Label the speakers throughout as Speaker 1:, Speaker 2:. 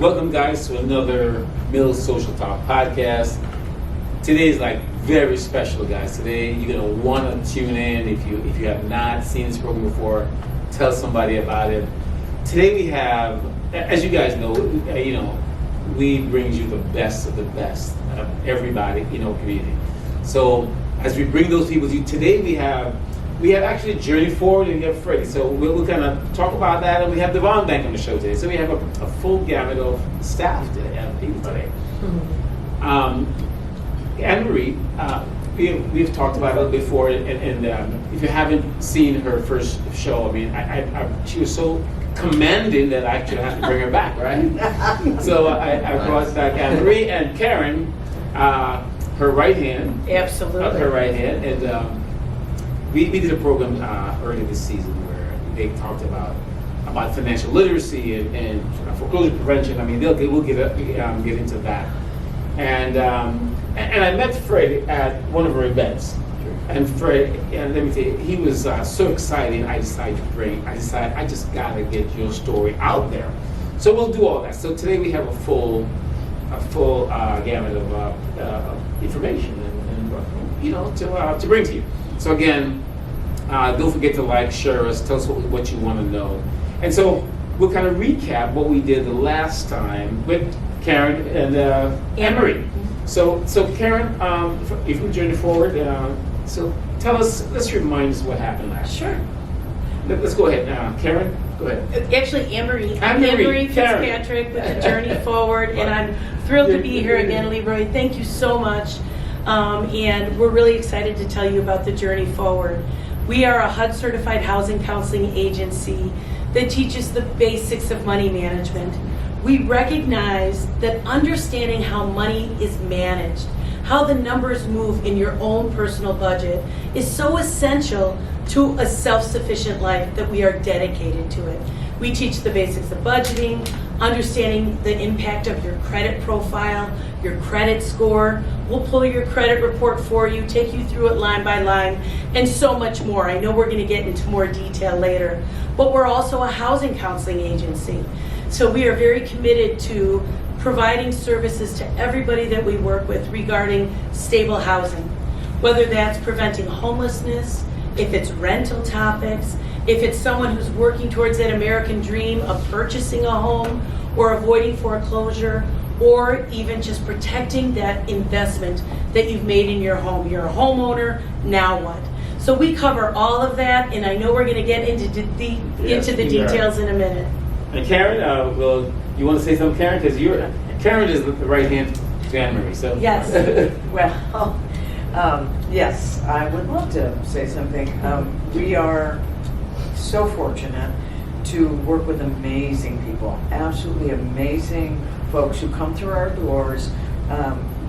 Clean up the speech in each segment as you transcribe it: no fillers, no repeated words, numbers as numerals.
Speaker 1: Welcome, guys, to another Mills Social Talk podcast. Today is like very special, guys. Today you're gonna want to tune in. If you have not seen this program before, tell somebody about it. Today we have, as you guys know, we bring you the best of everybody in our community. So as we bring those people to you today, we have actually Journey Forward and we have Freddy. So we'll kind of talk about that, and we have Devon Bank on the show today. So we have a full gamut of staff today, people today. Anne-Marie, we've talked about it before, and if you haven't seen her first show, I mean, she was so commanding that I actually had to bring her back, right? So I brought back Anne-Marie and Karen, her right hand.
Speaker 2: Absolutely.
Speaker 1: Her right hand, and we did a program earlier this season where they talked about financial literacy and foreclosure prevention. I mean, we'll get into that. And I met Fred at one of her events. And Fred, and let me tell you, he was so excited. I decided I just gotta get your story out there. So we'll do all that. So today we have a full gamut of information and to bring to you. So again, don't forget to like, share us, tell us what you want to know. And so we'll kind of recap what we did the last time with Karen and Anne-Marie. So Karen, if we journey forward, so tell us, let's remind us what happened last
Speaker 2: Sure.
Speaker 1: time. Let's go ahead. Karen, go ahead.
Speaker 2: Actually, Anne-Marie. Anne-Marie Fitzpatrick with the Journey Forward, and I'm thrilled to be here again, Leroy. Thank you so much. And we're really excited to tell you about the Journey Forward. We are a HUD certified housing counseling agency that teaches the basics of money management. We recognize that understanding how money is managed, how the numbers move in your own personal budget, is so essential to a self-sufficient life that we are dedicated to it. We teach the basics of budgeting, understanding the impact of your credit profile, your credit score. We'll pull your credit report for you, take you through it line by line, and so much more. I know we're going to get into more detail later, but we're also a housing counseling agency. So we are very committed to providing services to everybody that we work with regarding stable housing, whether that's preventing homelessness, if it's rental topics, if it's someone who's working towards that American dream of purchasing a home or avoiding foreclosure, or even just protecting that investment that you've made in your home. You're a homeowner, now what? So we cover all of that, and I know we're going to get into the details in a minute. And
Speaker 1: Karen, you want to say something, Karen? Because Karen is the right hand to Anne-Marie. So
Speaker 2: yes.
Speaker 3: Well, yes, I would love to say something. We are so fortunate to work with amazing people, absolutely amazing folks who come through our doors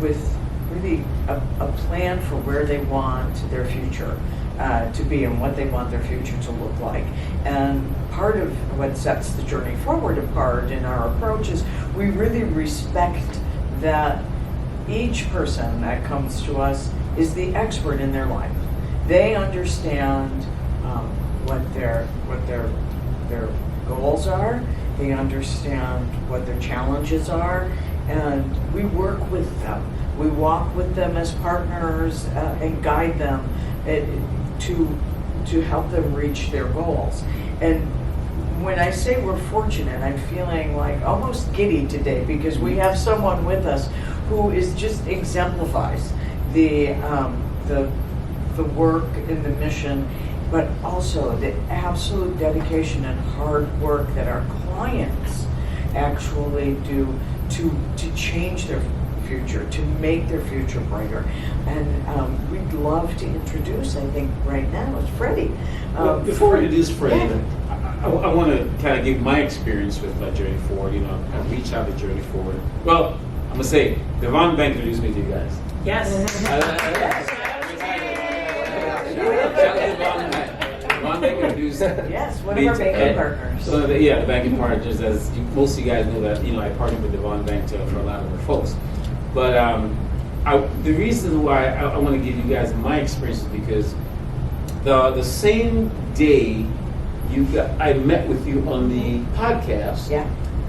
Speaker 3: with really a plan for where they want their future to be and what they want their future to look like. And part of what sets the Journey Forward apart in our approach is we really respect that each person that comes to us is the expert in their life. They understand what their goals are. They understand what their challenges are, and we work with them. We walk with them as partners and guide them to help them reach their goals. And when I say we're fortunate, I'm feeling like almost giddy today because we have someone with us who is just exemplifies the work and the mission, but also the absolute dedication and hard work that our clients actually do to change their future, to make their future brighter. And we'd love to introduce, I think right now, is Freddy.
Speaker 1: Before we introduce Freddy,
Speaker 3: yeah.
Speaker 1: I want to kind of give my experience with Journey Forward. I reach out to Journey Forward. Well, I'm going to say, Devon Bank introduced me to you guys.
Speaker 2: Yes.
Speaker 1: Devon Bank introduced
Speaker 3: yes, one of our banking partners.
Speaker 1: So the banking partners, as most of you guys know that, I partnered with Devon Bank for a lot of our folks. But the reason why I want to give you guys my experience is because the same day I met with you on the podcast,
Speaker 3: yeah.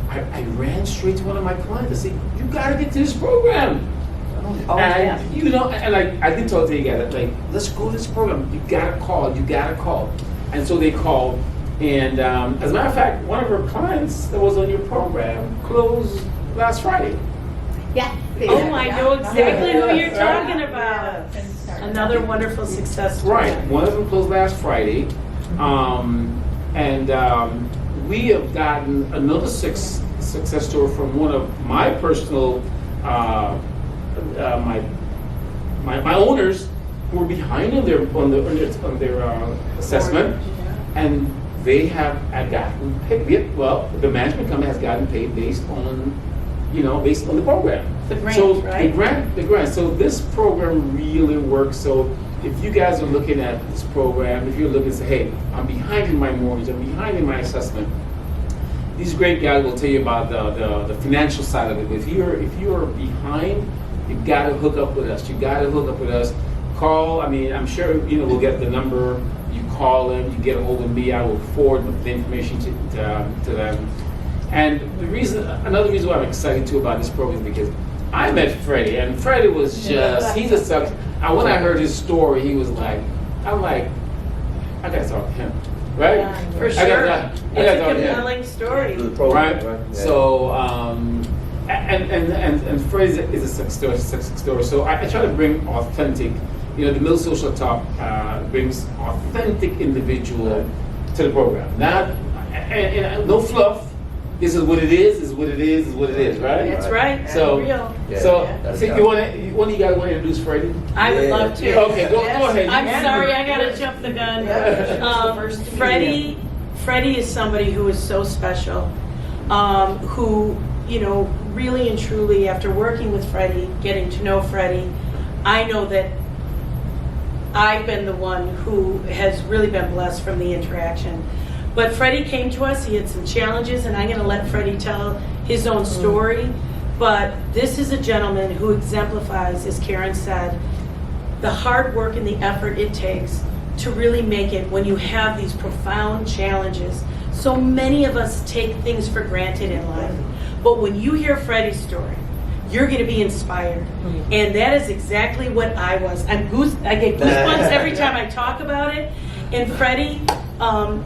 Speaker 1: I I ran straight to one of my clients and said, you gotta get to this program.
Speaker 3: Oh, yeah.
Speaker 1: And you know, and like I did talk to you guys, like, let's go to this program. You gotta call. And so they called, and as a matter of fact, one of our clients that was on your program closed last Friday.
Speaker 4: Yeah.
Speaker 2: Oh, I know exactly who you're
Speaker 1: Right.
Speaker 2: talking about. Another wonderful success story.
Speaker 1: Right, one of them closed last Friday, and we have gotten another success story from one of my personal, my owners who were behind on their assessment, and they have gotten paid. Well, the management company has gotten paid based on the program.
Speaker 2: The grant,
Speaker 1: So
Speaker 2: right?
Speaker 1: the grant. So this program really works. So if you guys are looking at this program, if you're looking to say, hey, I'm behind in my mortgage, I'm behind in my assessment, these great guys will tell you about the financial side of it. If you're behind, you got to hook up with us. Call. I mean, I'm sure we'll get the number. You call them. You get a hold of me. I will forward the information to them. And another reason why I'm excited too about this program is because I met Freddy, and Freddy was he's a success. And when I heard his story, he was like, I gotta talk to him, right?
Speaker 2: Yeah, for
Speaker 1: I gotta
Speaker 2: sure.
Speaker 1: talk
Speaker 2: It's a
Speaker 1: to him.
Speaker 2: compelling story.
Speaker 1: Right.
Speaker 5: Yeah.
Speaker 1: So, and Freddy is a success story. So I try to bring authentic. The Middle Social Talk brings authentic individual to the program. Not and no fluff. This is what it is, right?
Speaker 2: That's right.
Speaker 1: So,
Speaker 2: Real.
Speaker 5: Yeah.
Speaker 1: so
Speaker 5: That's
Speaker 1: you one of you guys want to introduce Freddie?
Speaker 2: I would
Speaker 5: Yeah.
Speaker 2: love to.
Speaker 1: Okay, go ahead.
Speaker 2: I'm
Speaker 1: You-
Speaker 2: sorry, I gotta jump the gun. Freddie is somebody who is so special, who, really and truly, after working with Freddie, getting to know Freddie, I know that I've been the one who has really been blessed from the interaction. But Freddie came to us, he had some challenges, and I'm gonna let Freddie tell his own story. But this is a gentleman who exemplifies, as Karen said, the hard work and the effort it takes to really make it when you have these profound challenges. So many of us take things for granted in life. But when you hear Freddie's story, you're going to be inspired. And that is exactly what I was. I get goosebumps every time I talk about it. And Freddie,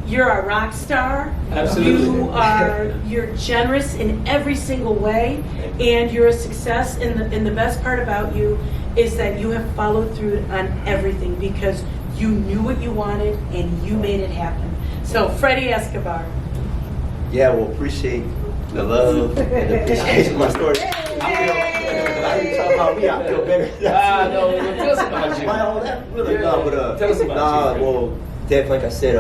Speaker 2: you're a rock star.
Speaker 1: Absolutely.
Speaker 2: You're generous in every single way, and you're a success. And the best part about you is that you have followed through on everything because you knew what you wanted and you made it happen. So, Freddy Escobar.
Speaker 5: Yeah, well, appreciate the love and the appreciation of my story. I feel, talking about me, I feel better.
Speaker 1: No, tell us about you.
Speaker 5: Tell us about you. Well, definitely, like I said,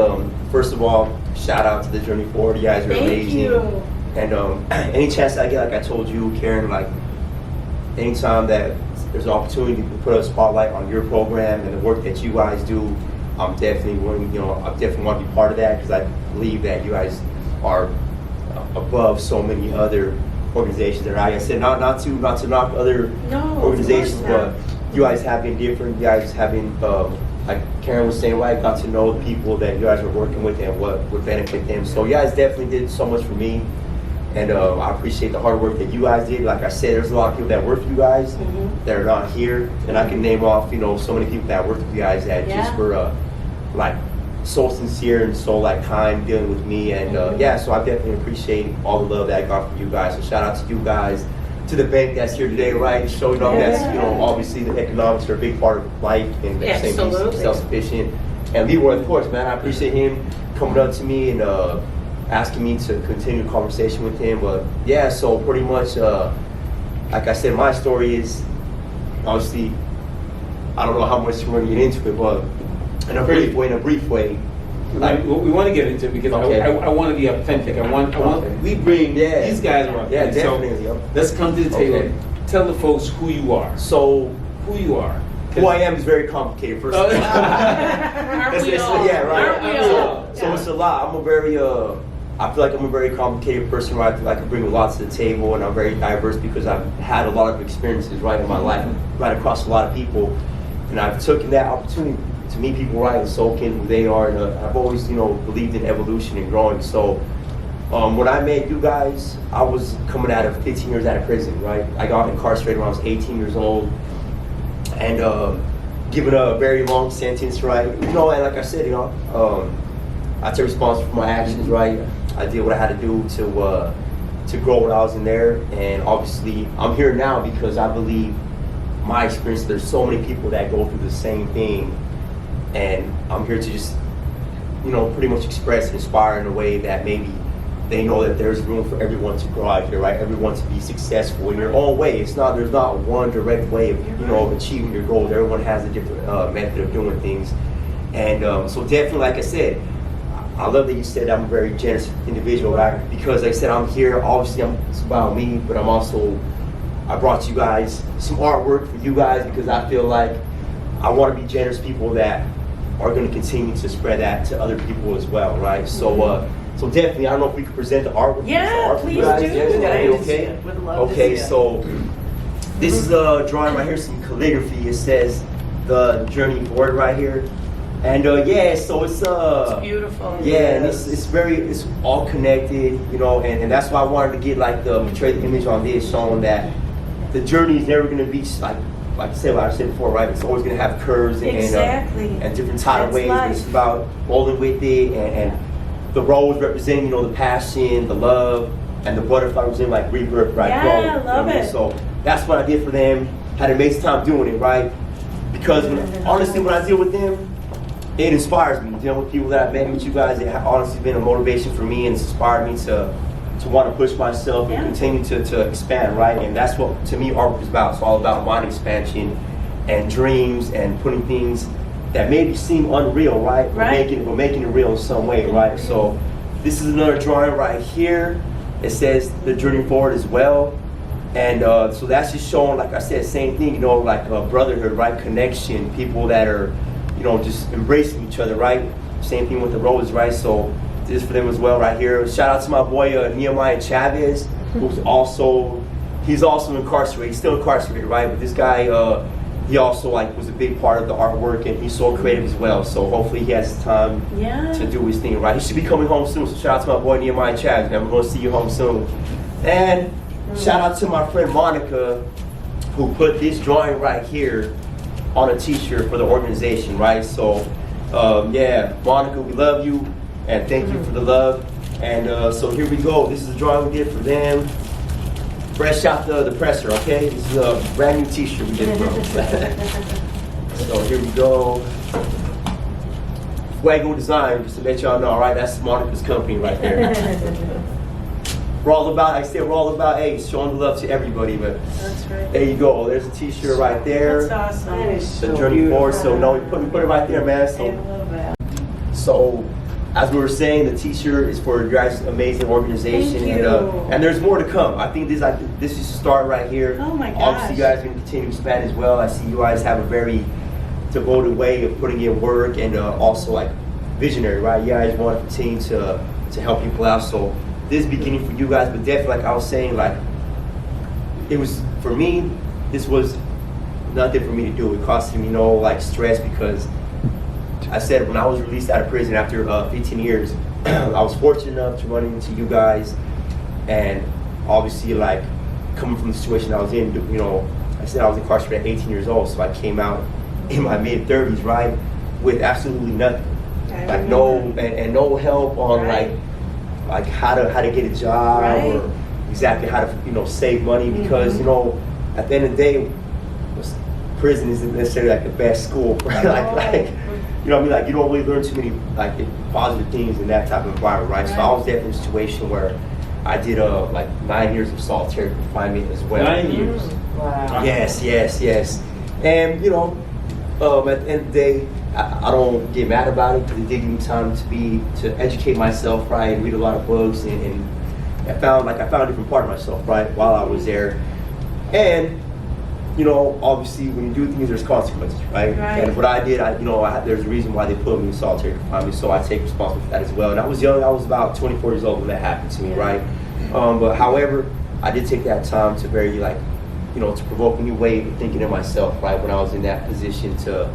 Speaker 5: first of all, shout out to the Journey Forward. You guys are
Speaker 2: Thank
Speaker 5: amazing.
Speaker 2: you.
Speaker 5: And any chance I get, like I told you, Karen, like anytime that there's an opportunity to put a spotlight on your program and the work that you guys do, I'm definitely willing, I definitely want to be part of that because I believe that you guys are above so many other organizations that I said not to knock other organizations,
Speaker 2: of course not.
Speaker 5: but you guys have been different. You guys have been, like Karen was saying, I got to know the people that you guys are working with and what would benefit them. So you guys definitely did so much for me, and I appreciate the hard work that you guys did. Like I said, there's a lot of people that work for you guys that are not here, and I can name off, so many people that worked with you guys that just were like so sincere and so like kind dealing with me, and so I definitely appreciate all the love that I got from you guys. So shout out to you guys, to the bank that's here today, right? To show that's obviously the economics are a big part of life and at the same time self-sufficient. And Leroy, of course, man, I appreciate him coming up to me and asking me to continue the conversation with him. But yeah, so pretty much, like I said, my story is obviously, I don't know how much you want to get into it, but in a brief way.
Speaker 1: Like, we want to get into it because I want to be authentic. We bring these guys are authentic.
Speaker 5: Yeah, definitely.
Speaker 1: So let's come to the table.
Speaker 5: Okay.
Speaker 1: Tell the folks who you are.
Speaker 5: So
Speaker 1: Who you are.
Speaker 5: who I am is very complicated. First of all,
Speaker 2: Aren't we all?
Speaker 5: yeah, right.
Speaker 2: Aren't we all?
Speaker 5: So it's a lot. I feel like I'm a very complicated person, right? I feel like I bring a lot to the table, and I'm very diverse because I've had a lot of experiences, right, in my life, right across a lot of people, and I've taken that opportunity to meet people, right, and soak in who they are, and I've always, believed in evolution and growing. So When I met you guys, I was coming out of 15 years out of prison, right? I got incarcerated when I was 18 years old, and given a very long sentence, right? You know, and like I said, you know, I took responsibility for my actions, right? I did what I had to do to grow when I was in there, and obviously I'm here now because I believe my experience. There's so many people that go through the same thing, and I'm here to just, you know, pretty much express and inspire in a way that maybe they know that there's room for everyone to grow out here, right? Everyone to be successful in your own way. There's not one direct way of, you know, of achieving your goals. Everyone has a different method of doing things. And so definitely, like I said, I love that you said I'm a very generous individual, right? Because like I said, I'm here, obviously it's about me, but I brought you guys some artwork for you guys because I feel like I want to be generous people that are going to continue to spread that to other people as well, right? So so definitely, I don't know if we could present the artwork.
Speaker 2: Yeah,
Speaker 5: for
Speaker 2: please
Speaker 5: you guys.
Speaker 2: do.
Speaker 5: Okay. Okay, so this is a drawing right here, some calligraphy. It says the journey forward right here. And yeah, so it's
Speaker 2: beautiful.
Speaker 5: Yeah, and it's all connected, you know, and that's why I wanted to get like portray the image on this, showing that the journey is never gonna be like I said, what I said before, right? It's always gonna have curves and different tidal waves.
Speaker 2: Life.
Speaker 5: It's about rolling with it, and the rose representing, you know, the passion, the love, and the butterfly representing like rebirth, right?
Speaker 2: Yeah,
Speaker 5: growth,
Speaker 2: I love
Speaker 5: you know what I mean?
Speaker 2: it.
Speaker 5: So that's what I did for them. Had an amazing time doing it, right? Because honestly, when I deal with them, it inspires me. Dealing with people that I've met with you guys, it has honestly been a motivation for me and it's inspired me to want to push myself and continue to expand, right? And that's what, to me, artwork is about. It's all about mind expansion and dreams and putting things that maybe seem unreal, right? We're making it real in some way, right? So this is another drawing right here. It says the journey forward as well. And so that's just showing, like I said, same thing, you know, like brotherhood, right? Connection, people that are, you know, just embracing each other, right? Same thing with the roses, right? So this is for them as well right here. Shout out to my boy Nehemiah Chavez, he's also incarcerated. He's still incarcerated, right? But this guy, he also like was a big part of the artwork, and he's so creative as well. So hopefully he has time to do his thing, right? He should be coming home soon. So shout out to my boy Nehemiah Chavez, man. We're gonna see you home soon. And shout out to my friend Monica, who put this drawing right here on a t-shirt for the organization, right? So yeah, Monica, we love you and thank you for the love. And so here we go. This is a drawing we did for them. Fresh out the presser, okay? This is a brand new t-shirt we did for them. So here we go. Fuego Design, just to let y'all know, all right? That's Monica's company right there. We're all about, like I said, we're all about, hey, showing love to everybody, but
Speaker 2: That's right.
Speaker 5: there you go. There's a t-shirt right there.
Speaker 2: That's awesome.
Speaker 3: That is
Speaker 5: The
Speaker 3: so
Speaker 5: journey forward.
Speaker 3: beautiful.
Speaker 5: So no, we put it right there, man.
Speaker 3: I love that.
Speaker 5: So as we were saying, the t-shirt is for your guys' amazing organization.
Speaker 2: Thank you.
Speaker 5: And there's more to come. I think this is a start right here.
Speaker 2: Oh my gosh.
Speaker 5: Obviously, you guys are going to continue to expand as well. I see you guys have a very devoted way of putting in work and also like visionary, right? You guys want to continue to help people out. So this is beginning for you guys, but definitely, like I was saying, like it was for me. This was nothing for me to do. It cost me, like stress because I said when I was released out of prison after 15 years, I was fortunate enough to run into you guys, and obviously, like coming from the situation I was in, I said I was incarcerated at 18 years old, so I came out in my mid 30s, right, with absolutely nothing, like no help on like how to get a job or exactly how to save money because at the end of the day, prison isn't necessarily like the best school, like you know what I mean? Like you don't really learn too many like positive things in that type of environment, right? So I was definitely in a situation where I did like 9 years of solitary confinement as well.
Speaker 1: 9 years.
Speaker 3: Wow.
Speaker 5: Yes. And at the end of the day, I don't get mad about it because it did give me time to educate myself, right? Read a lot of books and I found a different part of myself, right? While I was there. And obviously when you do things, there's consequences, right? And what I did, there's a reason why they put me in solitary confinement, so I take responsibility for that as well. And I was young, I was about 24 years old when that happened to me, right? But however, I did take that time to very to provoke a new way of thinking of myself, right? When I was in that position to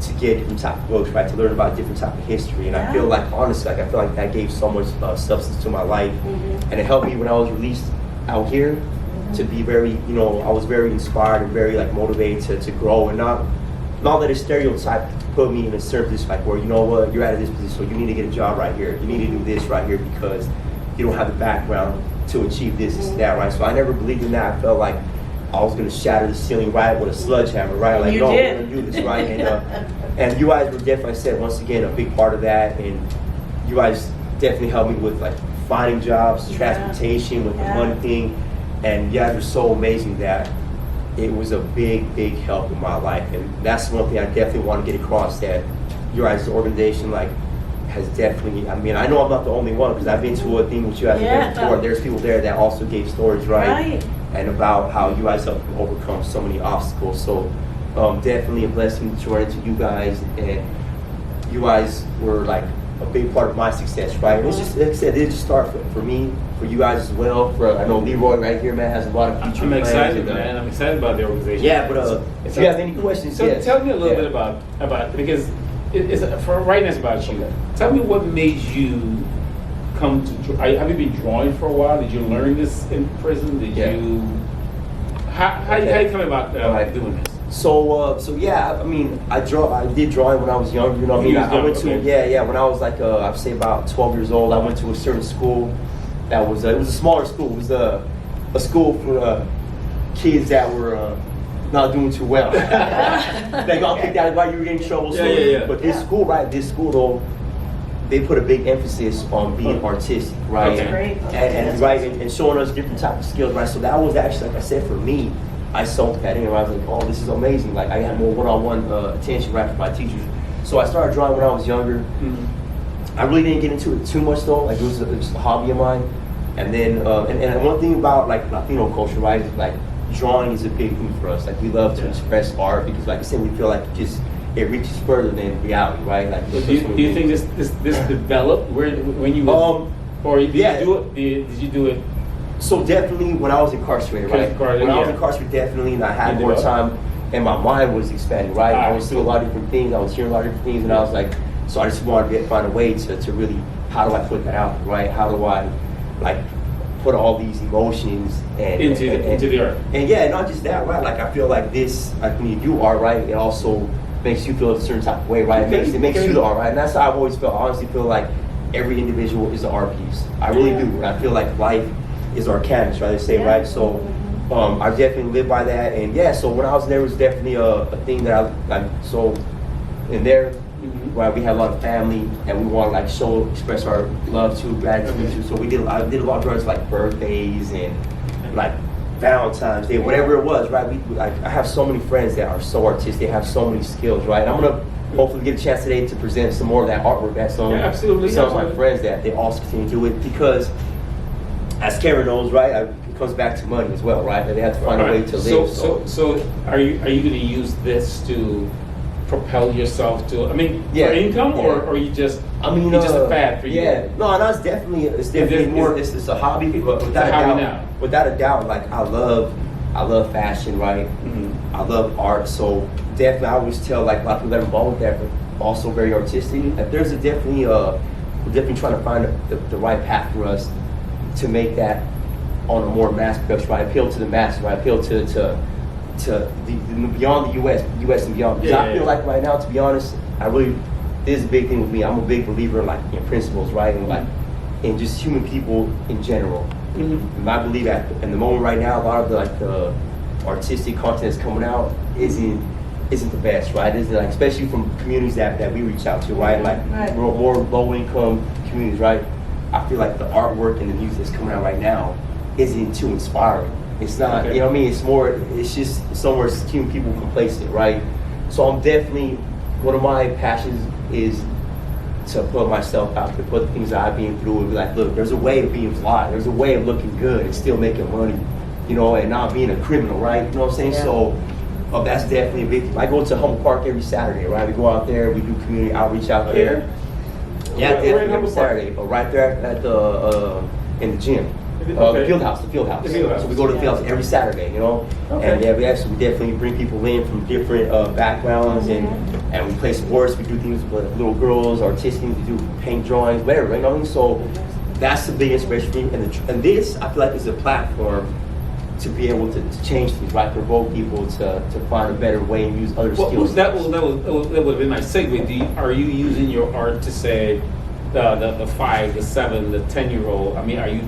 Speaker 5: to get different type of books, right? To learn about different type of history. And I feel like, honestly, like I feel like that gave so much substance to my life. And it helped me when I was released out here to be very, you know, I was very inspired and very like motivated to grow and not let a stereotype put me in a certain position, like where, you know what, you're out of this position, so you need to get a job right here. You need to do this right here because you don't have the background to achieve this and that, right? So I never believed in that. I felt like I was going to shatter the ceiling, right, with a sledgehammer, right? Like, no, we're going to do this, right? And you guys were definitely, I said, once again, a big part of that. And you guys definitely helped me with like finding jobs, transportation, with the money thing. And you guys were so amazing that it was a big, big help in my life. And that's one thing I definitely want to get across, that your guys' organization, like, has definitely, I mean, I know I'm not the only one because I've been to a thing with you guys before. There's people there that also gave stories, right? And about how you guys helped overcome so many obstacles. So definitely a blessing to run into you guys. And you guys were like a big part of my success, right? And it's just, like I said, it just started for me, for you guys as well. For I know Leroy right here, man, has a lot of future
Speaker 1: I'm
Speaker 5: plans.
Speaker 1: excited, man. I'm excited about the organization.
Speaker 5: Yeah, but if you have any questions,
Speaker 1: so tell me a little bit about because it's for right now it's about you. Tell me what made you come to. Have you been drawing for a while? Did you learn this in prison? Did you? How you come about doing this?
Speaker 5: So yeah, I mean, I did drawing when I was younger. You know what I mean? I went to when I was like I'd say about 12 years old. I went to a certain school that was it was a smaller school. It was a school for kids that were not doing too well. They got kicked out while you were in trouble. But this school, right? This school though, they put a big emphasis on being artistic, right? And showing us different type of skills, right? So that was actually, like I said, for me, I soaked that in. And I was like, oh, this is amazing. Like I had more one-on-one attention, right, from my teachers. So I started drawing when I was younger. I really didn't get into it too much though. Like it was a hobby of mine. And then and one thing about like Latino culture, right, is like drawing is a big thing for us. Like we love to express art because, like I said, we feel like it reaches further than reality, right? Like,
Speaker 1: do you think this developed when you was, or did you do it? Did you do it?
Speaker 5: So definitely when I was incarcerated, right? When I was incarcerated, definitely, and I had more time, and my mind was expanding, right? I was seeing a lot of different things. I was hearing a lot of different things, and I was like, so I just wanted to find a way to really, how do I put that out, right? How do I, like, put all these emotions
Speaker 1: into the art?
Speaker 5: And yeah, not just that, right? Like I feel like this, like when you do art, right, it also makes you feel a certain type of way, right? It makes you the art, right? And that's how I've always felt. I honestly feel like every individual is an art piece. I really do. And I feel like life is our canvas, right? They say, right? So I definitely live by that. And yeah, so when I was there, it was definitely a thing that so in there, right, we had a lot of family and we want to like express our love to, gratitude to. So I did a lot of drawings like birthdays and like Valentine's Day, whatever it was, right? I have so many friends that are so artistic, they have so many skills, right? I'm gonna hopefully get a chance today to present some more of that artwork that some of my friends that they also continue to do it because, as Karen knows, right, it comes back to money as well, right? They have to find a way to live.
Speaker 1: So are you going to use this to propel yourself to? I mean, for income, or you just? I mean, it's just a fad for you.
Speaker 5: Yeah, no, it's definitely more. It's a hobby, but without a doubt, like I love fashion, right? I love art, so definitely I always tell like a lot of people that are involved with that, but also very artistic. If there's we're definitely trying to find the right path for us to make that on a more mass production, right? Appeal to the masses, right? Appeal to the beyond the U.S. and beyond. Because I feel like right now, to be honest, this is a big thing with me. I'm a big believer in principles, right? And like in just human people in general. And I believe that in the moment right now, a lot of the artistic content that's coming out isn't the best, right? Isn't like, especially from communities that we reach out to, right? Like more low income communities, right? I feel like the artwork and the music that's coming out right now isn't too inspiring. It's not, you know what I mean? It's just somewhere human people complacent, right? So I'm definitely, one of my passions is to put myself out, to put the things that I've been through and be like, look, there's a way of being fly, there's a way of looking good and still making money, you know, and not being a criminal, right? You know what I'm saying? So that's definitely a big thing. I go to Humboldt Park every Saturday, right? We go out there, we do community outreach out there. Yeah, definitely every Saturday, but right there at in the gym.
Speaker 1: Okay.
Speaker 5: The field house.
Speaker 1: The field house.
Speaker 5: So we go to the field house every Saturday, you know.
Speaker 1: Okay.
Speaker 5: And yeah, we definitely bring people in from different backgrounds, and we play sports. We do things with little girls, artistic. We do paint drawings, whatever, you know. So that's the big inspiration for me. And this, I feel like, is a platform to be able to change things, right? Provoke people to find a better way and use other skills.
Speaker 1: That would have been my segue. Are you using your art to say the 5, the 7, the 10-year-old? I mean, are you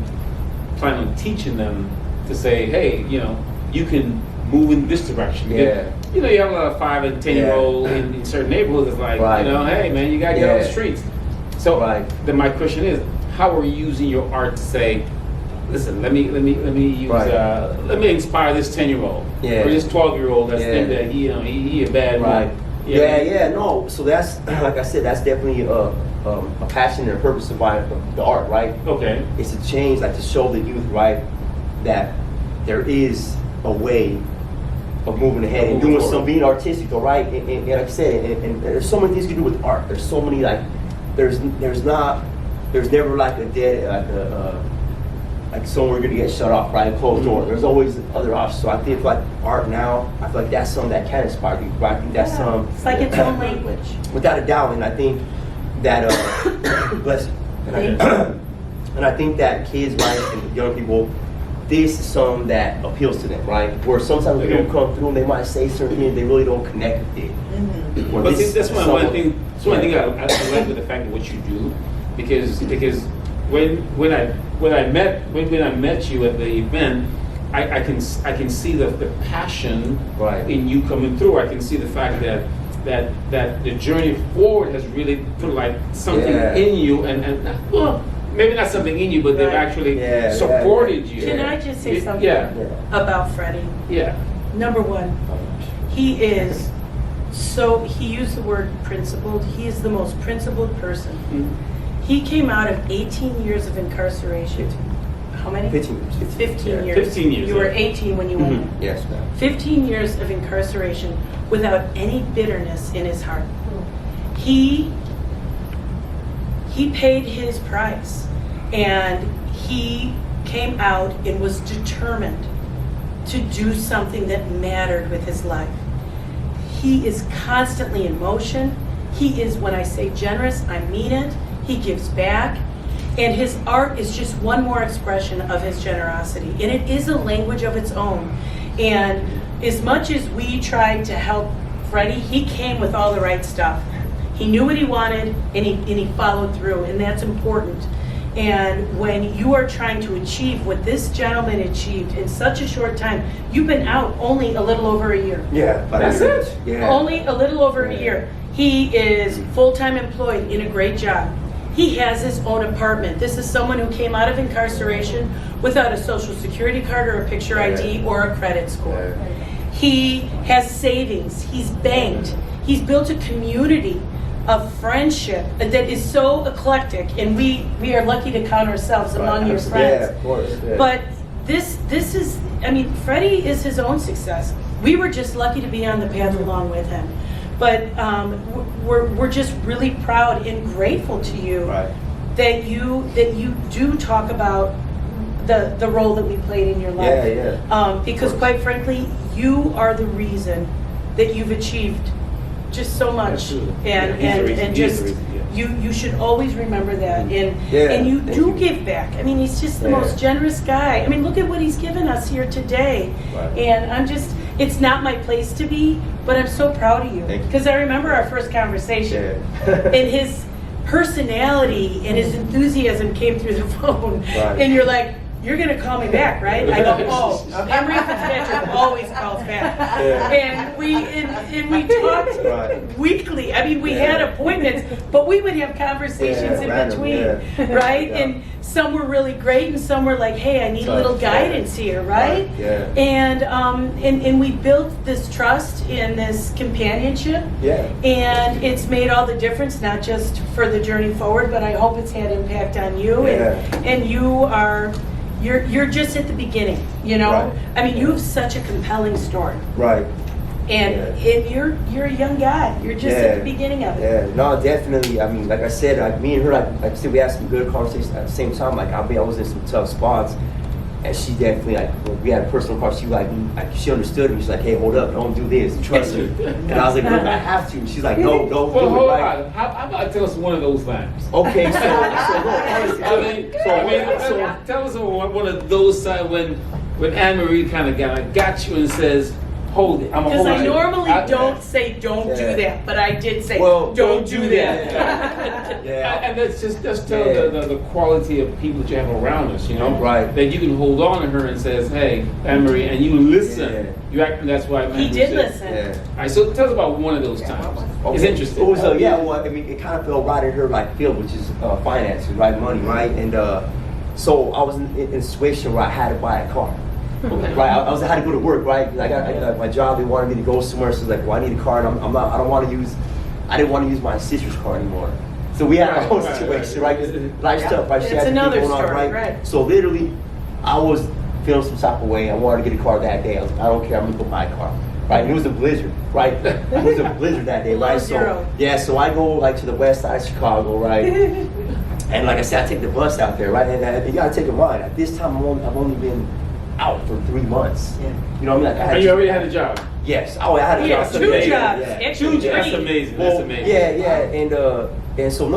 Speaker 1: planning on teaching them to say, hey, you know, you can move in this direction?
Speaker 5: Yeah.
Speaker 1: You know, you have a lot of 5 and 10-year-old in certain neighborhoods. It's like, you know, hey man, you gotta get on the streets. So then my question is, how are you using your art to say, listen, let me use let me inspire this 10-year-old or this 12-year-old that's think that he a bad man.
Speaker 5: No. So that's like I said, that's definitely a passion and a purpose of the art, right?
Speaker 1: Okay.
Speaker 5: It's to change, like to show the youth, right, that there is a way of moving ahead and doing some, being artistic, all right? And like I said, and there's so many things you can do with art. There's so many, like, there's never like a dead, like somewhere gonna get shut off, right? Closed door. There's always other options. So I think like art now, I feel like that's something that can inspire people, right? I think that's some.
Speaker 2: It's like its own language.
Speaker 5: Without a doubt, and I think that bless you. And I think that kids, right, and young people, this is something that appeals to them, right? Where sometimes when people come through and they might say certain things, they really don't connect with it.
Speaker 1: But see, that's one thing. That's one thing I like with the fact of what you do, because when I met you at the event, I can see the passion in you coming through. I can see the fact that the journey forward has really put like something in you, and well, maybe not something in you, but they've actually supported you.
Speaker 2: Can I just say something about Freddy?
Speaker 1: Yeah.
Speaker 2: Number one, he is he used the word principled. He is the most principled person. Mm-hmm. He came out of 18 years of incarceration. How many?
Speaker 5: 15 years.
Speaker 2: 15 years.
Speaker 1: 15 years.
Speaker 2: You were 18 when you went in.
Speaker 5: Yes, ma'am.
Speaker 2: 15 years of incarceration without any bitterness in his heart. He paid his price, and he came out and was determined to do something that mattered with his life. He is constantly in motion. He is, when I say generous, I mean it. He gives back. And his art is just one more expression of his generosity. And it is a language of its own. And as much as we tried to help Freddy, he came with all the right stuff. He knew what he wanted, and he followed through, and that's important. And when you are trying to achieve what this gentleman achieved in such a short time, you've been out only a little over a year.
Speaker 5: Yeah,
Speaker 1: that's it.
Speaker 5: Yeah.
Speaker 2: Only a little over a year. He is full-time employed in a great job. He has his own apartment. This is someone who came out of incarceration without a social security card or a picture ID or a credit score. He has savings. He's banked. He's built a community of friendship that is so eclectic, and we are lucky to count ourselves among your friends.
Speaker 5: Yeah, of course. Yeah.
Speaker 2: But this is, I mean, Freddy is his own success. We were just lucky to be on the path along with him. But we're just really proud and grateful to you that you do talk about the role that we played in your life. Because quite frankly, you are the reason that you've achieved just so much, and just you should always remember that, and you do give back. I mean, he's just the most generous guy. I mean, look at what he's given us here today, and it's not my place to be, but I'm so proud of you, because I remember our first conversation, and his personality and his enthusiasm came through the phone, and you're like, you're going to call me back, right? I go, oh, Emery Fitzpatrick always calls back. And we talked weekly. I mean, we had appointments, but we would have conversations in between, right? And some were really great, and some were like, hey, I need a little guidance here, right? And we built this trust and this companionship, and it's made all the difference, not just for the journey forward, but I hope it's had impact on you, and you are... You're just at the beginning, you know. I mean, you have such a compelling story, and you're a young guy. You're just at the beginning of it.
Speaker 5: Yeah, no, definitely. I mean, like I said, me and her, like I said, we had some good conversations at the same time. Like I was in some tough spots, And she definitely, like, when we had a personal car, she she understood me. She's like, hey, hold up, don't do this, trust me. And I was like, look, I have to. She's like, no, don't
Speaker 1: Well,
Speaker 5: do
Speaker 1: hold
Speaker 5: it, right?
Speaker 1: on. How about tell us one of those times?
Speaker 5: Okay, so honestly,
Speaker 1: Tell us one of those times when Anne-Marie kind of got you and says, hold it, I'm gonna
Speaker 2: Because
Speaker 1: hold
Speaker 2: I
Speaker 1: it.
Speaker 2: normally don't say don't do
Speaker 5: Yeah.
Speaker 2: that, but I did say
Speaker 5: Well,
Speaker 2: don't do that.
Speaker 5: Yeah.
Speaker 1: And that's just tell the quality of people that you have around us, you know?
Speaker 5: Right.
Speaker 1: That you can hold on to her and says, hey, Anne-Marie, and you listen.
Speaker 5: Yeah.
Speaker 1: You act, and that's why
Speaker 2: He did listen.
Speaker 5: Yeah.
Speaker 1: All right, so tell us about one of those times. It's interesting.
Speaker 5: It was, well, I mean, it kind of fell right in her like field, which is finances, right, money, right, and so I was in a situation where I had to buy a car.
Speaker 1: Okay.
Speaker 5: Right, I had to go to work, right? I got my job. They wanted me to go somewhere, so I was like, well, I need a car, and I didn't want to use my sister's car anymore. So we had a whole situation, right? Life stuff, right? She
Speaker 2: It's
Speaker 5: had
Speaker 2: another
Speaker 5: going on,
Speaker 2: story,
Speaker 5: right?
Speaker 2: right.
Speaker 5: So literally, I was feeling some type of way. I wanted to get a car that day. I was like, I don't care, I'm gonna go buy a car. Right? And it was a blizzard, right? It was a blizzard that day, right? So yeah, so I go like to the west side of Chicago, right? And like I said, I take the bus out there, right? And you gotta take in mind, at this time I've only been out for 3 months.
Speaker 3: Yeah.
Speaker 5: You know what I mean? Like,
Speaker 1: And you already had a job.
Speaker 5: Yes. Oh, I had a
Speaker 2: Yeah,
Speaker 5: job.
Speaker 2: two
Speaker 1: amazing.
Speaker 2: jobs.
Speaker 5: Yeah.
Speaker 2: Actually,
Speaker 1: That's
Speaker 2: three.
Speaker 1: amazing.
Speaker 5: Well,
Speaker 1: That's amazing.
Speaker 5: yeah, and so I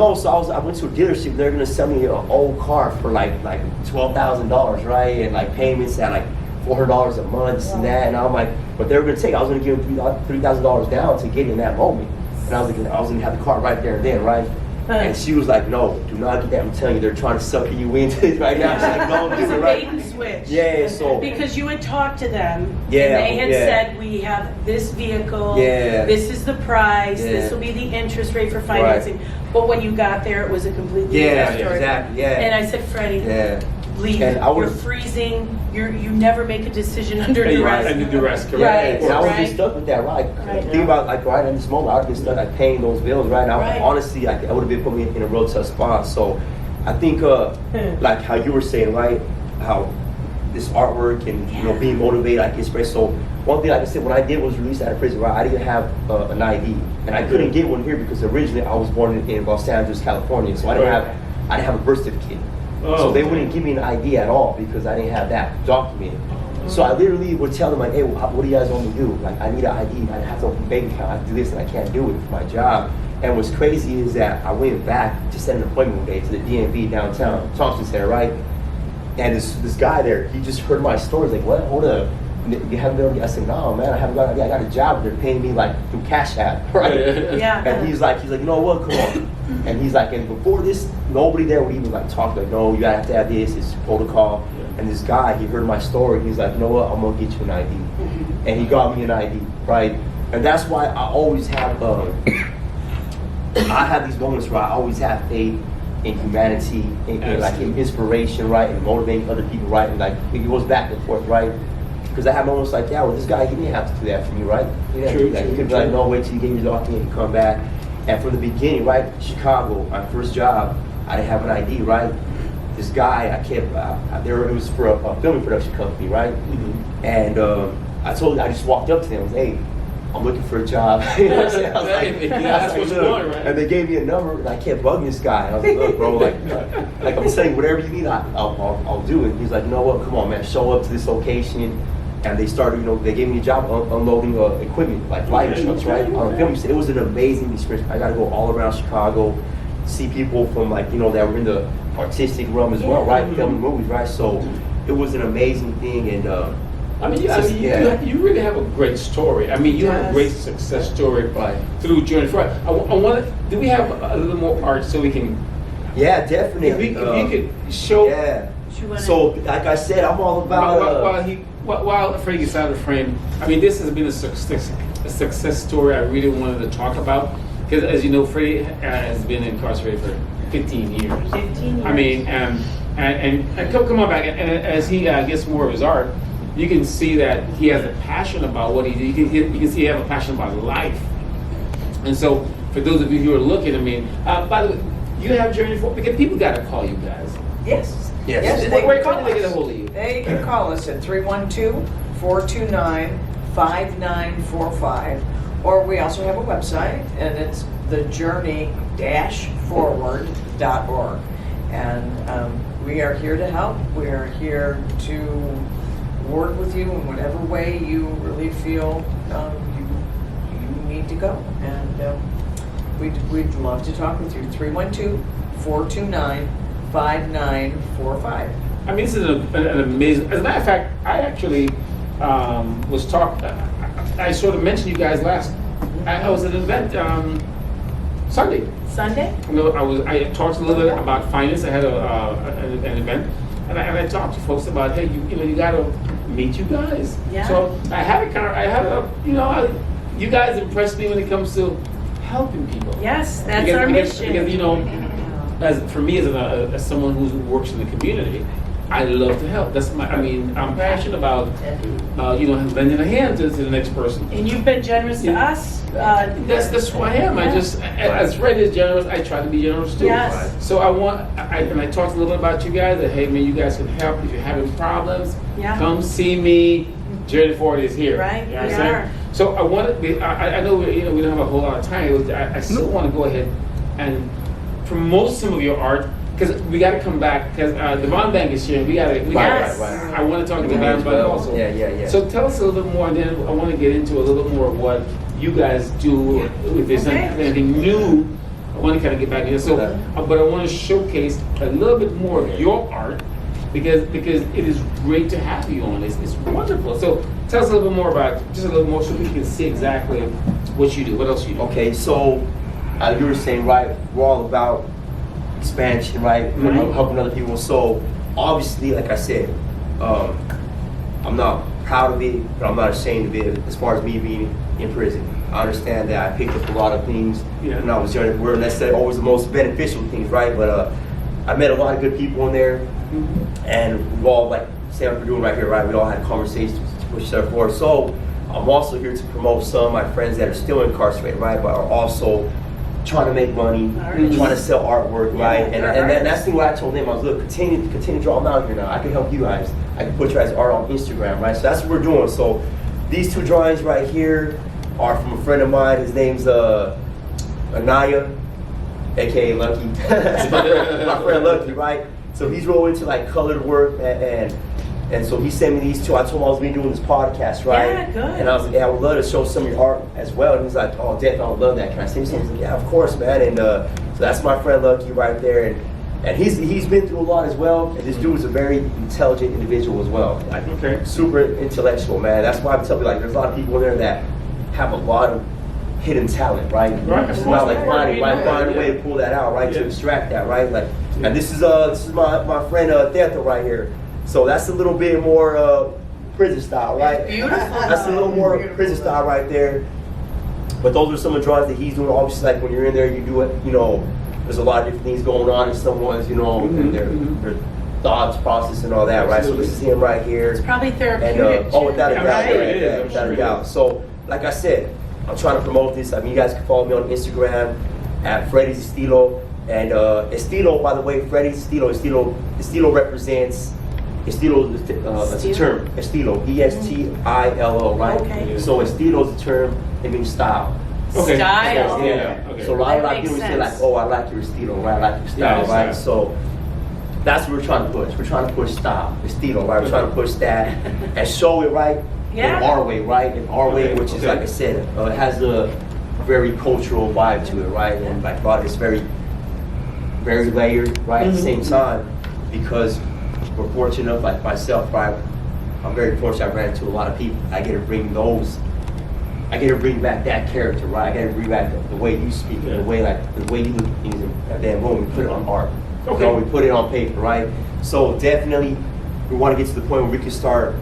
Speaker 5: went to a dealership. They're gonna sell me an old car for like $12,000, right? And like payments at like $400 a month, this and that. And I'm like, but they were gonna take. I was gonna give them $3,000 down to get in that moment. And I was gonna have the car right there and then, right? And she was like, no, do not get that. I'm telling you, they're trying to sucker you into this right now. She's like, don't
Speaker 2: It's
Speaker 5: do
Speaker 2: a
Speaker 5: it,
Speaker 2: bait
Speaker 5: right?
Speaker 2: and switch.
Speaker 5: Yeah, so
Speaker 2: Because you had talked to them,
Speaker 5: Yeah,
Speaker 2: and they had
Speaker 5: yeah.
Speaker 2: said, we have this vehicle,
Speaker 5: Yeah.
Speaker 2: this is the price,
Speaker 5: Yeah.
Speaker 2: this will be the interest rate for financing. But when you got there, it was a completely
Speaker 5: Yeah,
Speaker 2: different story.
Speaker 5: exactly, yeah.
Speaker 2: And I said, Freddie,
Speaker 5: yeah.
Speaker 2: leave.
Speaker 5: And I
Speaker 2: You're
Speaker 5: would've-
Speaker 2: freezing. You never make a decision under
Speaker 1: And
Speaker 2: duress.
Speaker 1: under duress, correct.
Speaker 2: Right.
Speaker 5: And I would
Speaker 2: Right.
Speaker 5: get stuck with that, right?
Speaker 2: Right.
Speaker 5: Think about like right in this moment, I would get stuck like paying those bills, right? And
Speaker 2: Right.
Speaker 5: honestly, like, I would have been put me in a real tough spot. So I think like how you were saying, right? How this artwork and being motivated, like inspiration. So one thing, like I said, when I did was released out of prison, right? I didn't have an ID, and I couldn't get one here because originally I was born in Los Angeles, California. So I didn't have a birth certificate. So they wouldn't give me an ID at all because I didn't have that document. So I literally would tell them like, hey, what do you guys want me to do? Like, I need an ID. I have to open a bank account. I have to do this, and I can't do it for my job. And what's crazy is that I went back to set an appointment one day to the DMV downtown, Thompson Center, right? And this guy there, he just heard my story. He's like, what? Hold up. You haven't been able to, I said, no, man, I haven't got, I got a job. They're paying me like through Cash App, right?
Speaker 2: Yeah.
Speaker 5: And he's like, you know what, come on. And he's like, and before this, nobody there would even like talk, like, no, you have to have this, it's protocol. And this guy, he heard my story. He's like, you know what, I'm gonna get you an ID. And he got me an ID, right? And that's why I always have, I have these moments where I always have faith in humanity, and like in inspiration, right? And motivating other people, right? And like, it goes back and forth, right? Because I have moments like, yeah, well, this guy, he didn't have to do that for me, right? He didn't have to do that. He could be like, no, wait till you get your document and come back. And from the beginning, right, Chicago, my first job, I didn't have an ID, right? This guy, it was for a filming production company, right? Mm-hmm. And I just walked up to them and was, hey, I'm looking for a job. You know what I'm saying? I was like,
Speaker 1: that's what you want, right?
Speaker 5: And they gave me a number, and I kept bugging this guy. And I was like, look, bro, like I'm saying, whatever you need, I'll do it. He's like, you know what, come on, man, show up to this location. And they started, they gave me a job unloading equipment, like lighter trucks, right? On a film set. It was an amazing experience. I got to go all around Chicago, see people from that were in the artistic realm as well, right? Filming movies, right? So it was an amazing thing, and
Speaker 1: you really have a great story. I mean, you have a great success story through Journey Forward. I want. Do we have a little more art so we can?
Speaker 5: Yeah, definitely.
Speaker 1: If you could show.
Speaker 5: Yeah. So, like I said, I'm all about.
Speaker 1: While Freddy gets out of the frame, I mean, this has been a success story I really wanted to talk about. Because as you know, Freddy has been incarcerated for 15 years.
Speaker 2: 15 years.
Speaker 1: I mean, and come on back, and as he gets more of his art, you can see that he has a passion about what he did. You can see he has a passion about life. And so, for those of you who are looking, I mean, by the way, you have Journey Forward, because people got to call you guys.
Speaker 3: Yes.
Speaker 5: Yes.
Speaker 1: Where can they get a hold of you?
Speaker 3: They can call us at 312-429-5945, or we also have a website, and it's thejourney-forward.org. And we are here to help. We are here to work with you in whatever way you really feel you need to go. And we'd love to talk with you. 312-429-5945.
Speaker 1: I mean, this is an amazing. As a matter of fact, I actually was talking. I sort of mentioned you guys last. I was at an event Sunday.
Speaker 2: Sunday?
Speaker 1: You know, I talked a little bit about finance. I had an event, and I talked to folks about, hey, you got to meet you guys.
Speaker 2: Yeah.
Speaker 1: So you guys impressed me when it comes to helping people.
Speaker 2: Yes, that's our mission.
Speaker 1: Because for me as someone who works in the community, I love to help. I'm passionate about, lending a hand to the next person.
Speaker 2: And you've been generous to us.
Speaker 1: That's who I am.
Speaker 2: Yeah.
Speaker 1: As Fred is generous, I try to be generous too.
Speaker 2: Yes.
Speaker 1: So I talked a little bit about you guys, that, hey man, you guys can help if you're having problems.
Speaker 2: Yeah.
Speaker 1: Come see me. Journey Forward is here.
Speaker 2: Right,
Speaker 1: You know
Speaker 2: we
Speaker 1: what I'm saying?
Speaker 2: are.
Speaker 1: So I know we don't have a whole lot of time. I still want to go ahead and promote some of your art, because we got to come back, because the bond bank is here.
Speaker 2: Yes.
Speaker 1: I want to talk to the bond bank also.
Speaker 5: Yeah.
Speaker 1: So tell us a little bit more, and then I want to get into a little bit more of what you guys do. If there's anything new, I want to kind of get back in. So, but I want to showcase a little bit more of your art, because it is great to have you on. It's wonderful. So tell us a little bit more about, just a little more, so we can see exactly what you do. What else you do?
Speaker 5: Okay, so you were saying, right, we're all about expansion, right? Helping other people. So obviously, like I said, I'm not proud of it, but I'm not ashamed of it as far as me being in prison. I understand that I picked up a lot of things when I was younger. We're necessarily always the most beneficial things, right? But I met a lot of good people in there, and we all, like Sam, we're doing right here, right? We all had conversations to push stuff forward. So I'm also here to promote some of my friends that are still incarcerated, right? But are also trying to make money, trying to sell artwork, right? And that's the way I told them. I was, look, continue to draw them out here now. I can help you guys. I can put your guys' art on Instagram, right? So that's what we're doing. So these two drawings right here are from a friend of mine. His name's Anaya, aka Lucky. my friend Lucky, right? So he's real into like colored work, and so he sent me these two. I told him I was going to be doing this podcast, right?
Speaker 2: Yeah, good.
Speaker 5: And I was like, yeah, I would love to show some of your art as well. And he's like, oh, definitely, I would love that. Can I send you something? I was like, yeah, of course, man. And so that's my friend Lucky right there. And he's been through a lot as well. And this dude is a very intelligent individual as well. Like, super intellectual, man. That's why I'm telling you, like, there's a lot of people in there that have a lot of hidden talent, right? It's not like finding a way to pull that out, right? To extract that, right? Like, and this is my friend Theto right here. So that's a little bit more prison style, right?
Speaker 2: Beautiful.
Speaker 5: That's a little more prison style right there. But those are some of the drawings that he's doing. Obviously, like when you're in there, you do it, there's a lot of different things going on in someone's, their thoughts, process, and all that, right? So this is him right here.
Speaker 2: It's probably therapeutic.
Speaker 5: And, without a doubt,
Speaker 1: right?
Speaker 5: without a doubt. So, like I said, I'm trying to promote this. I mean, you guys can follow me on Instagram at Freddy's Estilo. And Estilo, by the way, Freddy's Estilo. Estilo represents. Estilo is a term. Estilo, E-S-T-I-L-O, right?
Speaker 2: Okay.
Speaker 5: So Estilo is a term. It means style.
Speaker 1: Okay.
Speaker 2: Style.
Speaker 5: Yeah.
Speaker 1: Okay.
Speaker 5: So a lot of
Speaker 2: That
Speaker 5: people
Speaker 2: makes
Speaker 5: say like,
Speaker 2: sense.
Speaker 5: oh, I like your estilo, right? I like your style,
Speaker 1: Yeah,
Speaker 5: right? So that's what we're trying to push. We're trying to push style, estilo, right? We're trying to push that and show it, right?
Speaker 2: Yeah.
Speaker 5: In our way, right? In our way, which is,
Speaker 1: Okay.
Speaker 5: like I said, it has a very cultural vibe to it, right? And like, it's very, very layered, right? At the same time, because we're fortunate enough, like myself, right? I'm very fortunate. I ran into a lot of people. I get to bring back that character, right? I got to bring back the way you speak, the way you look at things in that damn room. We put it on art.
Speaker 1: Okay.
Speaker 5: We put it on paper, right? So definitely, we want to get to the point where we can start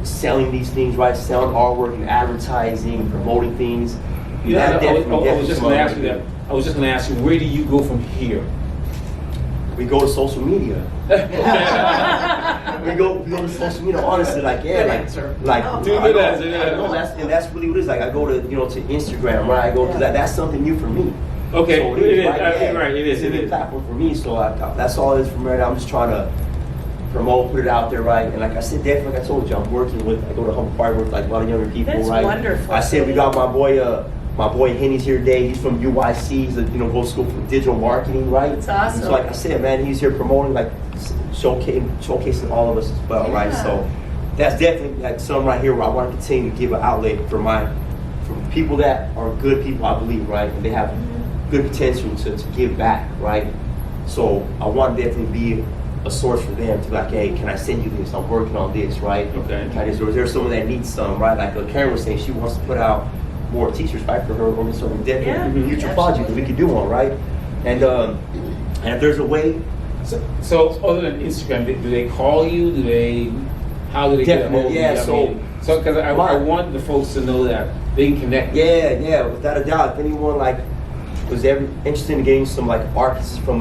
Speaker 5: selling these things, right? Selling artwork and advertising, promoting things.
Speaker 1: I was just going to ask you that. I was just going to ask you, where do you go from here?
Speaker 5: We go to social media. we go to social media. Honestly, like
Speaker 3: Dude, good answer.
Speaker 5: And that's really what it is. Like I go to to Instagram, right? I go because that's something new for me.
Speaker 1: Okay,
Speaker 5: So
Speaker 1: it is.
Speaker 5: right?
Speaker 1: Right, it is.
Speaker 5: It's a new platform for me. So that's all it is from right now. I'm just trying to promote, put it out there, right? And like I said, definitely, like I told you, I go to Humble Fire with like a lot of younger people,
Speaker 2: That's
Speaker 5: right?
Speaker 2: wonderful.
Speaker 5: I said we got my boy My boy Henny's here today. He's from UYC. He's goes to school for digital marketing, right?
Speaker 2: That's awesome.
Speaker 5: So like I said, man, he's here promoting, like showcasing all of us as well, right? So that's definitely like something right here where I want to continue to give an outlet for people that are good people, I believe, right? And they have good potential to give back, right? So I want to definitely be a source for them to be like, hey, can I send you this? I'm working on this, right?
Speaker 1: Okay.
Speaker 5: Or is there someone that needs some, right? Like Karen was saying, she wants to put out more t-shirts, right, for her organization. Definitely future project that we could do one, right? And if there's a way.
Speaker 1: So other than Instagram, do they call you? How do they get a hold of you?
Speaker 5: Yeah,
Speaker 1: So because I want the folks to know that they can connect.
Speaker 5: Yeah, without a doubt. If anyone like was ever interested in getting some like art pieces from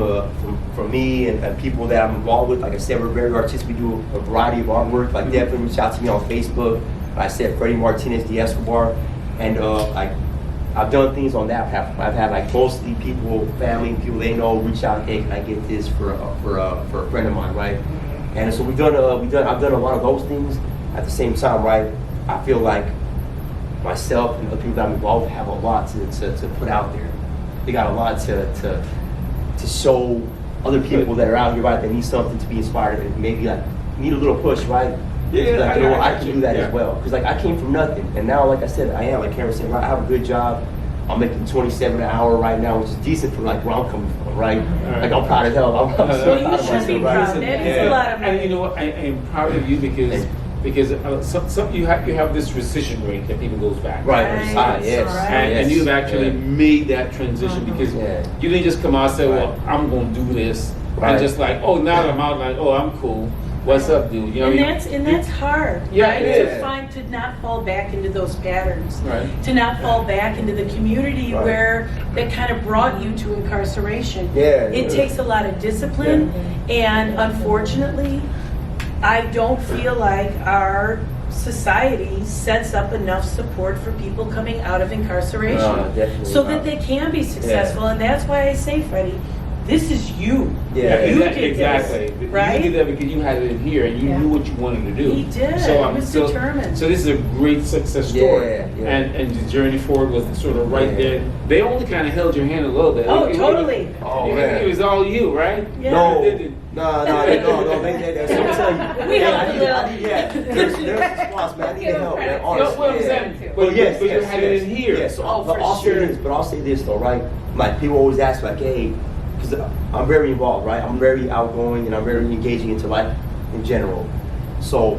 Speaker 5: me and people that I'm involved with, like I said, we're very artistic. We do a variety of artwork. Like definitely reach out to me on Facebook. Like I said, Freddy Martinez de Escobar, and I've done things on that platform. I've had like mostly people, family, people they know reach out. Hey, can I get this for a friend of mine, right? And so I've done a lot of those things. At the same time, right? I feel like myself and the people that I'm involved with have a lot to put out there. They got a lot to show other people that are out here, right? That need something to be inspired and maybe like need a little push, right?
Speaker 1: Yeah,
Speaker 5: like, I can do that as well. Because like I came from nothing, and now, like I said, I am. Like Karen said, right, I have a good job. I'm making $27 an hour right now, which is decent for like where I'm coming from, right? Like I'm proud of hell. I'm so
Speaker 2: Well,
Speaker 5: proud
Speaker 2: you
Speaker 5: of
Speaker 2: should
Speaker 5: myself,
Speaker 2: be
Speaker 5: right?
Speaker 2: proud. That is a lot of money.
Speaker 1: And you know what? I am proud of you because some you have this rescission rate that people goes back.
Speaker 5: Right.
Speaker 2: Right.
Speaker 5: Yes.
Speaker 2: Right.
Speaker 1: And you've actually made that transition because you didn't just come out and say, well, I'm going to do this.
Speaker 5: Right.
Speaker 1: And just like, oh, now I'm out, like, oh, I'm cool. What's up, dude? You know,
Speaker 2: And that's hard,
Speaker 1: Yeah,
Speaker 2: right?
Speaker 1: it is.
Speaker 2: To not fall back into those patterns,
Speaker 1: Right.
Speaker 2: to not fall back into the community
Speaker 5: Right.
Speaker 2: where that kind of brought you to incarceration.
Speaker 5: Yeah,
Speaker 2: It takes a lot of discipline, and unfortunately, I don't feel like our society sets up enough support for people coming out of incarceration
Speaker 5: definitely
Speaker 2: so
Speaker 5: not.
Speaker 2: that they can be successful. And that's why I say, Freddie, this is you.
Speaker 5: Yeah.
Speaker 2: You
Speaker 1: exactly.
Speaker 2: did
Speaker 1: Exactly.
Speaker 2: this, right?
Speaker 1: You did that because you had it in here and you knew what you wanted to do.
Speaker 2: He did.
Speaker 1: So,
Speaker 2: He was determined.
Speaker 1: So this is a great success story.
Speaker 5: Yeah.
Speaker 1: And the journey forward was sort of right there. They only kind of held your hand a little bit.
Speaker 2: Oh, totally.
Speaker 1: It was all you, right?
Speaker 2: Yeah.
Speaker 5: No.
Speaker 1: They-
Speaker 5: No, so I'm telling you.
Speaker 2: We helped
Speaker 5: I
Speaker 2: a
Speaker 5: need-
Speaker 2: little.
Speaker 5: I need- there's a response, man. I need help, man.
Speaker 1: No,
Speaker 5: Honestly,
Speaker 1: what was
Speaker 5: yeah.
Speaker 1: that?
Speaker 5: But yes,
Speaker 1: but you had it in here.
Speaker 5: Yeah, so
Speaker 2: Oh,
Speaker 5: but
Speaker 2: for
Speaker 5: I'll say
Speaker 2: sure.
Speaker 5: this, but I'll say this though, right? Like people always ask, like, hey, because I'm very involved, right? I'm very outgoing and I'm very engaging into life in general. So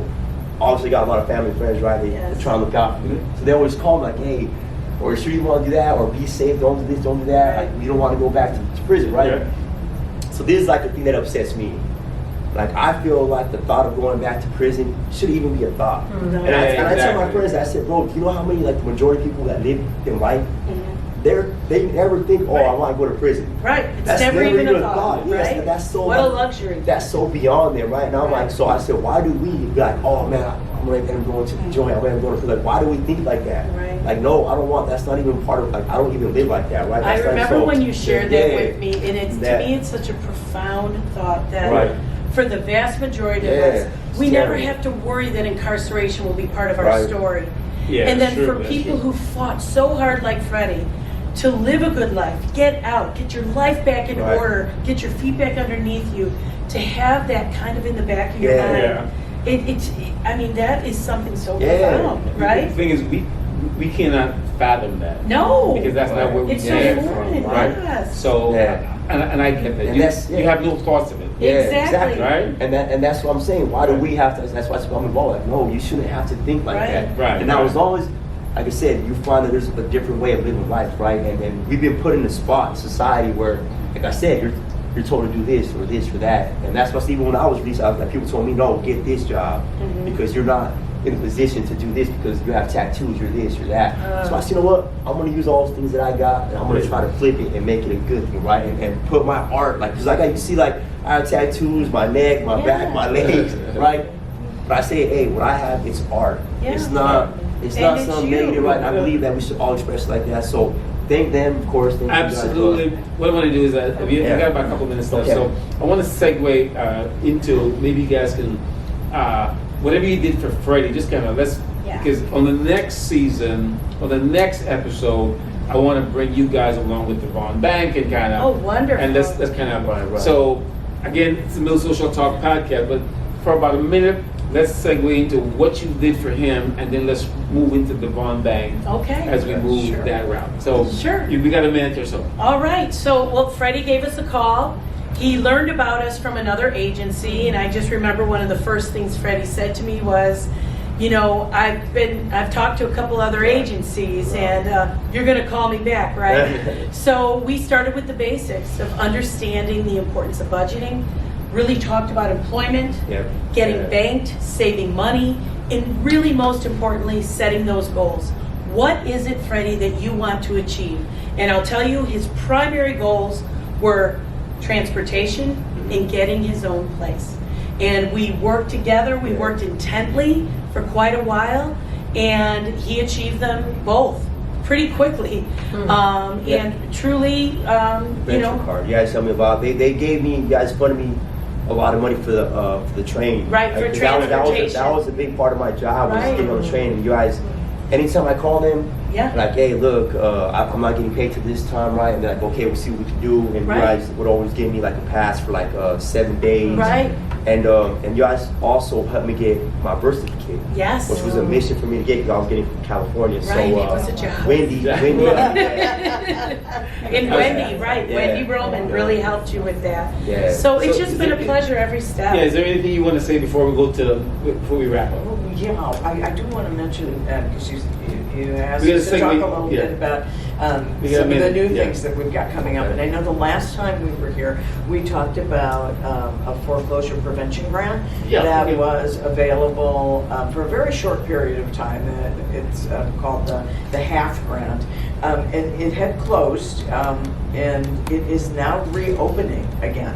Speaker 5: obviously got a lot of family and friends, right? They try to look out for me. So they always call me like, hey, or sure you want to do that, or be safe, don't do this, don't do that. Like you don't want to go back to prison, right?
Speaker 1: Yeah.
Speaker 5: So this is like the thing that upsets me. Like I feel like the thought of going back to prison shouldn't even be a thought.
Speaker 2: No.
Speaker 5: And I tell my
Speaker 1: Exactly.
Speaker 5: friends, I said, bro, do you know how many like the majority of people that live in life, they never think, oh, I want to go to prison.
Speaker 2: Right. It's
Speaker 5: That's
Speaker 2: never even a thought,
Speaker 5: Yes,
Speaker 2: right?
Speaker 5: that's so
Speaker 2: What a
Speaker 5: like,
Speaker 2: luxury.
Speaker 5: That's so beyond them, right? And I'm like, so I said, why do we be like, oh man, I'm ready to go to the joint, I'm ready to go to like, why do we think like that?
Speaker 2: Right.
Speaker 5: Like, no, I don't want. That's not even part of like. I don't even live like that, right?
Speaker 2: I
Speaker 5: That's like,
Speaker 2: remember
Speaker 5: so-
Speaker 2: when you shared that
Speaker 5: Yeah.
Speaker 2: with me, and it's
Speaker 5: That-
Speaker 2: to me it's such a profound thought that
Speaker 5: Right.
Speaker 2: for the vast majority of
Speaker 5: Yeah,
Speaker 2: us,
Speaker 5: it's
Speaker 2: we never
Speaker 5: terrible.
Speaker 2: have to worry that incarceration will be part of our
Speaker 5: Right.
Speaker 2: story.
Speaker 1: Yeah,
Speaker 2: And then
Speaker 1: true,
Speaker 2: for
Speaker 1: that's
Speaker 2: people
Speaker 1: true.
Speaker 2: who fought so hard like Freddie, to live a good life, get out, get your life back in
Speaker 5: Right.
Speaker 2: order, get your feet back underneath you, to have that kind of in the back of your
Speaker 5: Yeah.
Speaker 2: mind. I mean, that is something so
Speaker 5: Yeah.
Speaker 2: profound, right?
Speaker 1: The thing is, we cannot fathom that.
Speaker 2: No.
Speaker 1: Because that's not where we
Speaker 2: It's so
Speaker 1: came
Speaker 2: foreign,
Speaker 1: from, right?
Speaker 2: yes.
Speaker 1: So,
Speaker 5: Yeah.
Speaker 1: and I get that.
Speaker 5: And
Speaker 1: You,
Speaker 5: that's-
Speaker 1: you have no thoughts of it.
Speaker 5: Yeah,
Speaker 2: Exactly.
Speaker 1: Right?
Speaker 5: And that's what I'm saying. Why do we have to? That's why I'm involved. Like, no, you shouldn't have to think like
Speaker 2: Right.
Speaker 5: that.
Speaker 1: Right,
Speaker 5: And now,
Speaker 1: right.
Speaker 5: as long as, like I said, you find that there's a different way of living life, right? And we've been put in a spot in society where, like I said, you're told to do this or that, and that's why even when I was released, like people told me, no, get this job because you're not in a position to do this because you have tattoos, you're this, you're that. So I said, you know what? I'm gonna use all those things that I got, and I'm gonna try to flip it and make it a good thing, right? And put my art, like, cause you see, like, I have tattoos, my neck, my back, my legs, right? But I say, hey, what I have is art.
Speaker 2: Yeah.
Speaker 5: It's not
Speaker 2: And it's
Speaker 5: something
Speaker 2: you.
Speaker 5: negative, right? And I believe that we should all express it like that. So thank them, of course. Thank you guys.
Speaker 1: Absolutely. What I want to do is, we got about a couple minutes left,
Speaker 5: Okay.
Speaker 1: so I want to segue into maybe you guys can, whatever you did for Freddie, just kind of because on the next season or the next episode, I want to bring you guys along with the Vaughn Bank and kind of.
Speaker 2: Oh, wonderful.
Speaker 1: And let's kind of.
Speaker 5: Right.
Speaker 1: So again, it's the Mill Social Talk podcast, but for about a minute, let's segue into what you did for him, and then let's move into the Vaughn Bank
Speaker 2: Okay.
Speaker 1: as we move
Speaker 3: Sure.
Speaker 1: that route. So
Speaker 2: Sure.
Speaker 1: we got a minute or so.
Speaker 2: All right. So, well, Freddie gave us a call. He learned about us from another agency, and I just remember one of the first things Freddie said to me was, you know, I've talked to a couple other agencies, and you're going to call me back, right? So we started with the basics of understanding the importance of budgeting, really talked about employment,
Speaker 5: Yep.
Speaker 2: getting banked, saving money, and really most importantly, setting those goals. What is it, Freddie, that you want to achieve? And I'll tell you, his primary goals were transportation and getting his own place. And we worked together, we worked intently for quite a while, and he achieved them both pretty quickly. And truly, you
Speaker 5: Venture
Speaker 2: know,
Speaker 5: card. You guys tell me about. They gave me. You guys funded me a lot of money for the train.
Speaker 2: Right, for
Speaker 5: 'cause
Speaker 2: transportation.
Speaker 5: That was a big part of my job, was
Speaker 2: Right.
Speaker 5: getting on the train. And you guys, anytime I call them,
Speaker 2: Yeah.
Speaker 5: like, hey, look, I'm not getting paid till this time, right? And they're like, okay, we'll see what we can do. And
Speaker 2: Right.
Speaker 5: you guys would always give me like a pass for like 7 days.
Speaker 2: Right.
Speaker 5: And you guys also helped me get my birth certificate.
Speaker 2: Yes.
Speaker 5: Which was a mission for me to get because I was getting from California.
Speaker 2: Right,
Speaker 5: So
Speaker 2: it was a job.
Speaker 5: Wendy.
Speaker 2: And Wendy, right,
Speaker 5: Yeah.
Speaker 2: Wendy Roman really helped you with that.
Speaker 5: Yeah.
Speaker 2: So it's
Speaker 1: So
Speaker 2: just
Speaker 1: is
Speaker 2: been a
Speaker 1: it-
Speaker 2: pleasure every step.
Speaker 1: Yeah, is there anything you want to say before we wrap up?
Speaker 3: Oh, yeah, I do want to mention, because you asked
Speaker 1: We gotta
Speaker 3: us to talk a
Speaker 1: segue,
Speaker 3: little
Speaker 1: yeah.
Speaker 3: bit about
Speaker 1: We got a
Speaker 3: some of the
Speaker 1: minute,
Speaker 3: new
Speaker 1: yeah.
Speaker 3: things that we've got coming up. And I know the last time we were here, we talked about a foreclosure prevention grant
Speaker 1: Yeah,
Speaker 3: that
Speaker 1: okay.
Speaker 3: was available for a very short period of time. It's called the HAF grant. And it had closed, and it is now reopening again.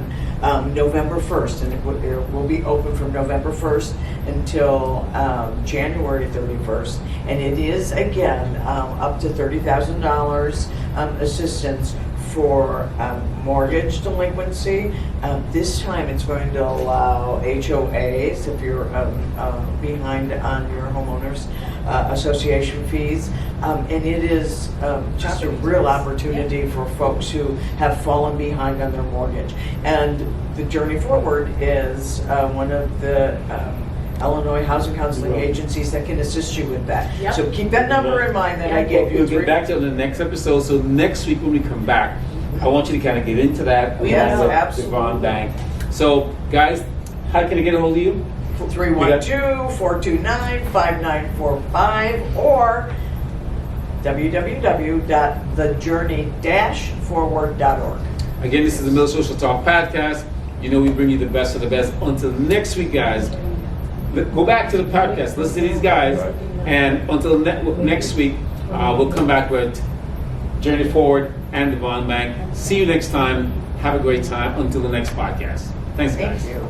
Speaker 3: November 1st, and it will be open from November 1st until January 31st. And it is, again, up to $30,000 assistance for mortgage delinquency. This time it's going to allow HOAs if you're behind on your homeowners association fees. And it is just a real opportunity for folks who have fallen behind on their mortgage. And the Journey Forward is one of the Illinois housing counseling agencies that can assist you with that.
Speaker 2: Yep.
Speaker 3: So keep that number in mind that I gave you.
Speaker 1: We'll get back to it in the next episode. So next week when we come back, I want you to kind of get into that.
Speaker 3: Yes,
Speaker 1: along with
Speaker 3: absolutely.
Speaker 1: the Vaughn Bank. So guys, how can I get a hold of you?
Speaker 3: 312-429-5945 or www.thejourney-forward.org.
Speaker 1: Again, this is the Mill Social Talk podcast. You know we bring you the best of the best. Until next week, guys, go back to the podcast, listen to these guys, and until next week, we'll come back with Journey Forward and the Vaughn Bank. See you next time. Have a great time. Until the next podcast. Thanks, guys.
Speaker 3: Thank you.